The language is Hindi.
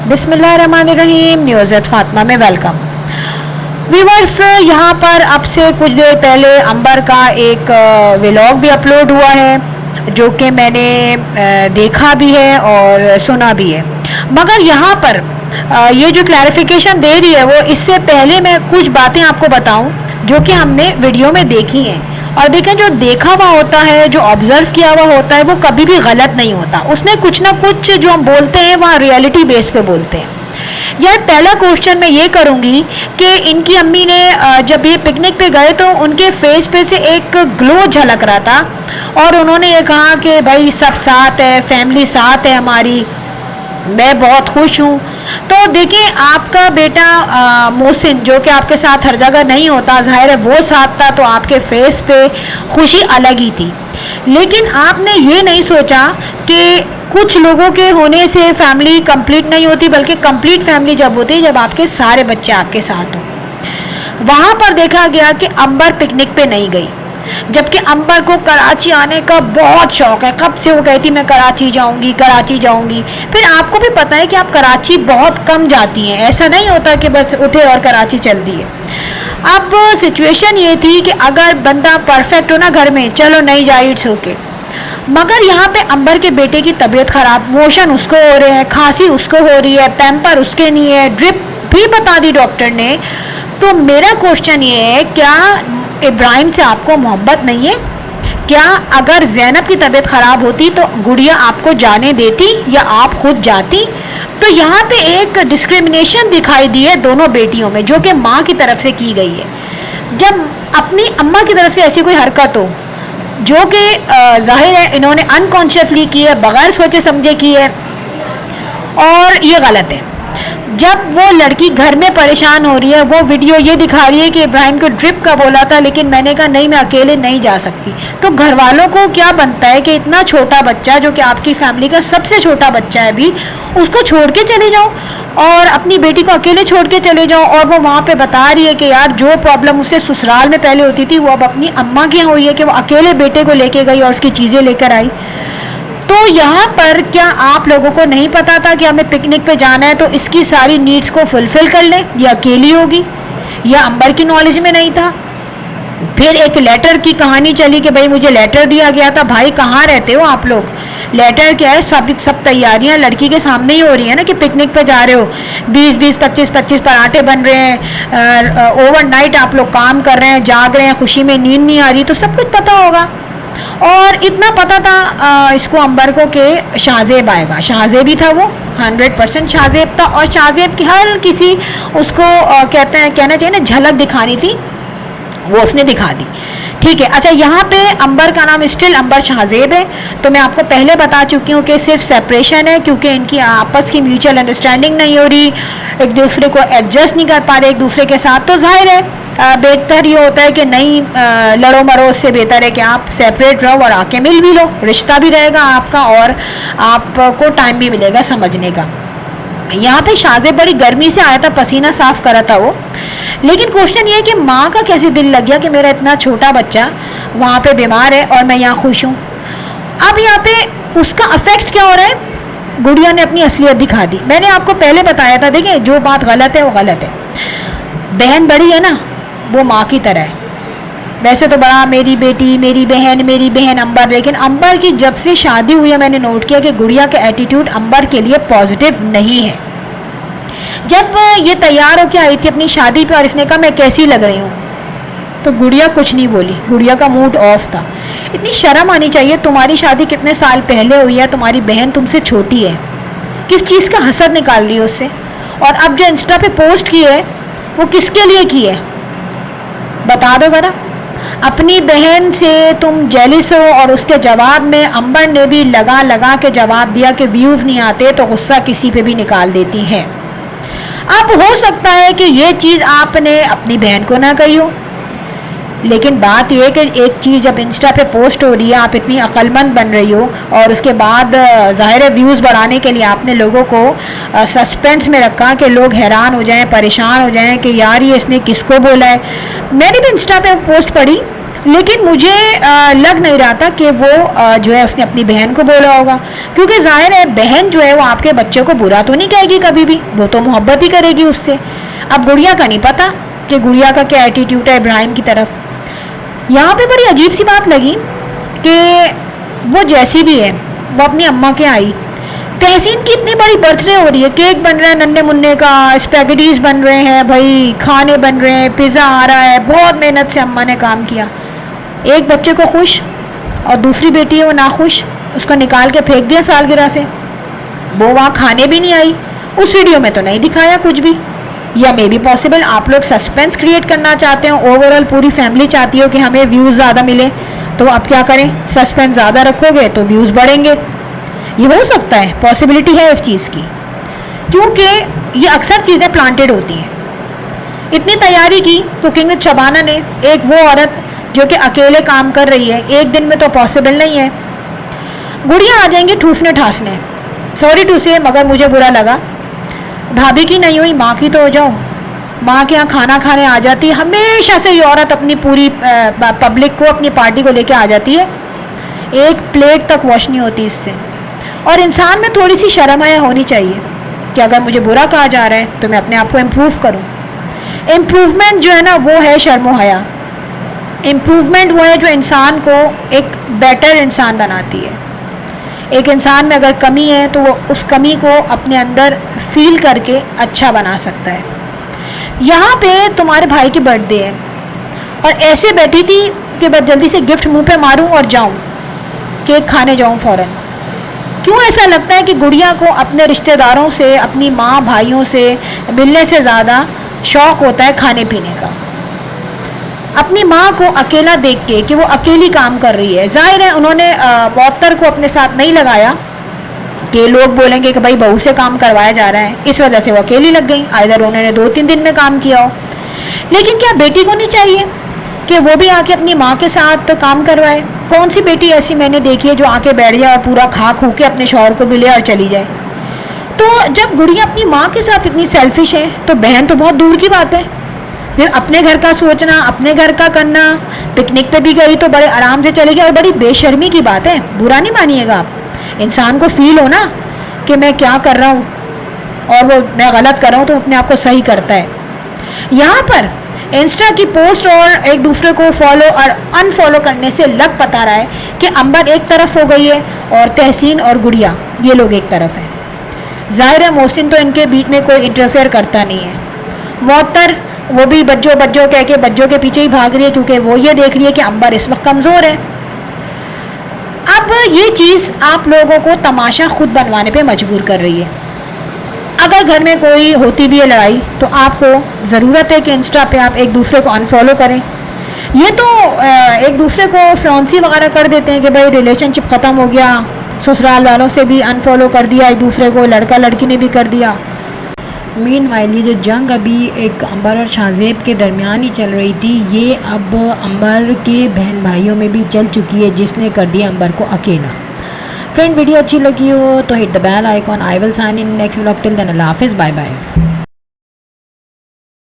बिस्मिल्लाहिर्रहमानिर्रहीम। न्यूज़ फातिमा में वेलकम। व्यूअर्स, यहाँ पर अब से कुछ देर पहले अंबर का एक व्लॉग भी अपलोड हुआ है जो कि मैंने देखा भी है और सुना भी है। मगर यहाँ पर ये जो क्लैरिफिकेशन दे रही है वो इससे पहले मैं कुछ बातें आपको बताऊं जो कि हमने वीडियो में देखी हैं। और देखें, जो देखा हुआ होता है, जो ऑब्जर्व किया हुआ होता है, वो कभी भी गलत नहीं होता। उसमें कुछ ना कुछ जो हम बोलते हैं वहाँ रियलिटी बेस पे बोलते हैं। यार, पहला क्वेश्चन मैं ये करूँगी कि इनकी अम्मी ने जब ये पिकनिक पे गए तो उनके फेस पे से एक ग्लो झलक रहा था और उन्होंने ये कहा कि भाई सब साथ है, फैमिली साथ है हमारी, मैं बहुत खुश हूँ। तो देखिए, आपका बेटा मोहसिन जो कि आपके साथ हर जगह नहीं होता, ज़ाहिर है वो साथ था, तो आपके फेस पे खुशी अलग ही थी। लेकिन आपने ये नहीं सोचा कि कुछ लोगों के होने से फैमिली कंप्लीट नहीं होती, बल्कि कंप्लीट फैमिली जब होती है जब आपके सारे बच्चे आपके साथ हों। वहाँ पर देखा गया कि अंबर पिकनिक पे नहीं गई, जबकि अंबर को कराची आने का बहुत शौक है। कब से वो कहती मैं कराची जाऊंगी, कराची जाऊंगी। फिर आपको भी पता है कि आप कराची बहुत कम जाती हैं, ऐसा नहीं होता कि बस उठे और कराची चल दिए। अब सिचुएशन ये थी कि अगर बंदा परफेक्ट हो ना घर में, चलो नहीं जाए, इट्स ओके। मगर यहाँ पे अंबर के बेटे की तबीयत खराब, मोशन उसको हो रहे हैं, खांसी उसको हो रही है, पैम्पर उसके नहीं है, ड्रिप भी बता दी डॉक्टर ने। तो मेरा क्वेश्चन ये है, क्या इब्राहिम से आपको मोहब्बत नहीं है? क्या अगर ज़ैनब की तबीयत ख़राब होती तो गुड़िया आपको जाने देती या आप खुद जाती? तो यहाँ पे एक डिस्क्रिमिनेशन दिखाई दी है दोनों बेटियों में, जो कि माँ की तरफ से की गई है। जब अपनी अम्मा की तरफ से ऐसी कोई हरकत हो जो कि जाहिर है इन्होंने अनकॉन्शियसली की है, बगैर सोचे समझे की है, और ये गलत है। जब वो लड़की घर में परेशान हो रही है, वो वीडियो ये दिखा रही है कि इब्राहिम को ड्रिप का बोला था, लेकिन मैंने कहा नहीं, मैं अकेले नहीं जा सकती। तो घर वालों को क्या बनता है कि इतना छोटा बच्चा जो कि आपकी फैमिली का सबसे छोटा बच्चा है अभी, उसको छोड़ के चले जाओ और अपनी बेटी को अकेले छोड़ के चले जाओ। और वो वहाँ पे बता रही है कि यार जो प्रॉब्लम उसे ससुराल में पहले होती थी वो अब अपनी अम्मा के यहाँ हुई है कि वो अकेले बेटे को लेके गई और उसकी चीज़ें लेकर आई। तो यहाँ पर क्या आप लोगों को नहीं पता था कि हमें पिकनिक पे जाना है तो इसकी सारी नीड्स को फुलफिल कर लें? या अकेली होगी, या अंबर की नॉलेज में नहीं था? फिर एक लेटर की कहानी चली कि भाई मुझे लेटर दिया गया था। भाई कहाँ रहते हो आप लोग? लेटर क्या है, सब तैयारियां लड़की के सामने ही हो रही है ना कि पिकनिक पे जा रहे हो, 20-20, 25-25 पराठे बन रहे हैं, ओवरनाइट आप लोग काम कर रहे हैं, जाग रहे हैं, खुशी में नींद नहीं आ रही, तो सब कुछ पता होगा। और इतना पता था इसको अंबर को कि शाहजेब आएगा। शाहजेब ही था वो, 100% शाहजेब था। और शाहजेब की हर किसी उसको कहना चाहिए ना, झलक दिखानी थी, वो उसने दिखा दी। ठीक है, अच्छा, यहाँ पे अंबर का नाम स्टिल अंबर शाहजेब है। तो मैं आपको पहले बता चुकी हूँ कि सिर्फ सेपरेशन है क्योंकि इनकी आपस की म्यूचुअल अंडरस्टैंडिंग नहीं हो रही, एक दूसरे को एडजस्ट नहीं कर पा रहे एक दूसरे के साथ। तो जाहिर है बेहतर ये होता है कि नहीं लड़ो मरो, उससे बेहतर है कि आप सेपरेट रहो और आके मिल भी लो, रिश्ता भी रहेगा आपका और आपको टाइम भी मिलेगा समझने का। यहाँ पे शाहजेब बड़ी गर्मी से आया था, पसीना साफ करा था वो। लेकिन क्वेश्चन ये है कि माँ का कैसे दिल लग गया कि मेरा इतना छोटा बच्चा वहाँ पे बीमार है और मैं यहाँ खुश हूँ। अब यहाँ पे उसका अफेक्ट क्या हो रहा है? गुड़िया ने अपनी असलियत दिखा दी। मैंने आपको पहले बताया था, देखिए जो बात गलत है वो गलत है। बहन बड़ी है ना, वो माँ की तरह है। वैसे तो बड़ा मेरी बेटी, मेरी बहन अंबर, लेकिन अंबर की जब से शादी हुई है मैंने नोट किया कि गुड़िया का एटीट्यूड अंबर के लिए पॉजिटिव नहीं है। जब ये तैयार होकर आई थी अपनी शादी पे और इसने कहा मैं कैसी लग रही हूँ, तो गुड़िया कुछ नहीं बोली, गुड़िया का मूड ऑफ था। इतनी शर्म आनी चाहिए, तुम्हारी शादी कितने साल पहले हुई है, तुम्हारी बहन तुमसे छोटी है, किस चीज़ का हसद निकाल रही है उससे? और अब जो इंस्टा पे पोस्ट की है वो किसके लिए की है बता दो ज़रा। अपनी बहन से तुम जेलिस हो और उसके जवाब में अंबर ने भी लगा के जवाब दिया कि व्यूज़ नहीं आते तो गुस्सा किसी पे भी निकाल देती हैं। अब हो सकता है कि ये चीज़ आपने अपनी बहन को ना कही हो, लेकिन बात यह है कि एक चीज़ जब इंस्टा पे पोस्ट हो रही है, आप इतनी अक्लमंद बन रही हो और उसके बाद ज़ाहिर है व्यूज़ बढ़ाने के लिए आपने लोगों को सस्पेंस में रखा कि लोग हैरान हो जाएं, परेशान हो जाएं कि यार ये इसने किसको बोला है। मैंने भी इंस्टा पे पोस्ट पढ़ी लेकिन मुझे लग नहीं रहा था कि वो जो है उसने अपनी बहन को बोला होगा, क्योंकि जाहिर है बहन जो है वो आपके बच्चे को बुरा तो नहीं कहेगी कभी भी, वो तो मोहब्बत ही करेगी उससे। अब गुड़िया का नहीं पता कि गुड़िया का क्या एटीट्यूड है इब्राहिम की तरफ। यहाँ पे बड़ी अजीब सी बात लगी कि वो जैसी भी है वो अपनी अम्मा के आई, तहसीन की इतनी बड़ी बर्थडे हो रही है, केक बन रहा है नन्हे मुन्ने का, स्पैगेटीज बन रहे हैं भाई, खाने बन रहे हैं, पिज़्ज़ा आ रहा है, बहुत मेहनत से अम्मा ने काम किया। एक बच्चे को खुश और दूसरी बेटी है वो नाखुश, उसको निकाल के फेंक दिया सालगिरह से। वो वहाँ खाने भी नहीं आई, उस वीडियो में तो नहीं दिखाया कुछ भी। या मे बी पॉसिबल आप लोग सस्पेंस क्रिएट करना चाहते हो, ओवरऑल पूरी फैमिली चाहती हो कि हमें व्यूज़ ज़्यादा मिले, तो अब क्या करें, सस्पेंस ज़्यादा रखोगे तो व्यूज़ बढ़ेंगे। ये हो सकता है, पॉसिबिलिटी है इस चीज़ की, क्योंकि ये अक्सर चीज़ें प्लांटेड होती हैं। इतनी तैयारी की कुकिंग विद शबाना ने, एक वो औरत जो कि अकेले काम कर रही है, एक दिन में तो पॉसिबल नहीं है। गुड़िया आ जाएंगी ठूसने ठासने, सॉरी टू से, मगर मुझे बुरा लगा। भाभी की नहीं हुई, माँ की तो हो जाओ। माँ के यहाँ खाना खाने आ जाती है, हमेशा से ये औरत अपनी पूरी पब्लिक को, अपनी पार्टी को लेके आ जाती है, एक प्लेट तक वॉश नहीं होती इससे। और इंसान में थोड़ी सी शर्म हया होनी चाहिए कि अगर मुझे बुरा कहा जा रहा है तो मैं अपने आप को इम्प्रूव करूँ। इम्प्रूवमेंट जो है ना वो है शर्म हया। इम्प्रूवमेंट वो है जो इंसान को एक बेटर इंसान बनाती है। एक इंसान में अगर कमी है तो वो उस कमी को अपने अंदर फील करके अच्छा बना सकता है। यहाँ पे तुम्हारे भाई की बर्थडे है और ऐसे बैठी थी कि बस जल्दी से गिफ्ट मुंह पे मारूं और जाऊं, केक खाने जाऊं फ़ौरन। क्यों ऐसा लगता है कि गुड़िया को अपने रिश्तेदारों से, अपनी माँ भाइयों से मिलने से ज़्यादा शौक़ होता है खाने पीने का। अपनी माँ को अकेला देख के कि वो अकेली काम कर रही है, जाहिर है उन्होंने मौतर को अपने साथ नहीं लगाया कि लोग बोलेंगे कि भाई बहू से काम करवाया जा रहा है, इस वजह से वो अकेली लग गई। आइदर उन्होंने 2-3 दिन में काम किया हो। लेकिन क्या बेटी को नहीं चाहिए कि वो भी आके अपनी माँ के साथ काम करवाए? कौन सी बेटी ऐसी मैंने देखी है जो आके बैठ जाए और पूरा खा खू के अपने शौहर को भी ले और चली जाए? तो जब गुड़िया अपनी माँ के साथ इतनी सेल्फिश है तो बहन तो बहुत दूर की बात है। फिर अपने घर का सोचना, अपने घर का करना, पिकनिक पे भी गई तो बड़े आराम से चली गई, और बड़ी बेशर्मी की बात है, बुरा नहीं मानिएगा आप। इंसान को फील हो ना कि मैं क्या कर रहा हूँ और वो मैं गलत कर रहा हूँ तो अपने आप को सही करता है। यहाँ पर इंस्टा की पोस्ट और एक दूसरे को फॉलो और अनफॉलो करने से लग पता रहा है कि अंबर एक तरफ हो गई है और तहसीन और गुड़िया ये लोग एक तरफ हैं। जाहिर है मोहसिन तो इनके बीच में कोई इंटरफेयर करता नहीं है। मौतर वो भी बज्जो बज्जो कह के बज्जो के पीछे ही भाग रही है, क्योंकि वो ये देख रही है कि अंबर इस वक्त कमज़ोर है। अब ये चीज़ आप लोगों को तमाशा खुद बनवाने पे मजबूर कर रही है। अगर घर में कोई होती भी है लड़ाई तो आपको ज़रूरत है कि इंस्टा पे आप एक दूसरे को अनफॉलो करें। ये तो एक दूसरे को फ्योंसी वगैरह कर देते हैं कि भाई रिलेशनशिप ख़त्म हो गया, ससुराल वालों से भी अनफॉलो कर दिया एक दूसरे को, लड़का लड़की ने भी कर दिया। मीनवाइल ये जो जंग अभी एक अंबर और शाहज़ेब के दरमियान ही चल रही थी, ये अब अंबर के बहन भाइयों में भी चल चुकी है, जिसने कर दिया अंबर को अकेला। फ्रेंड वीडियो अच्छी लगी हो तो hit the bell icon. I will sign in next vlog. Till then अल्लाह हाफिज़, बाय बाय।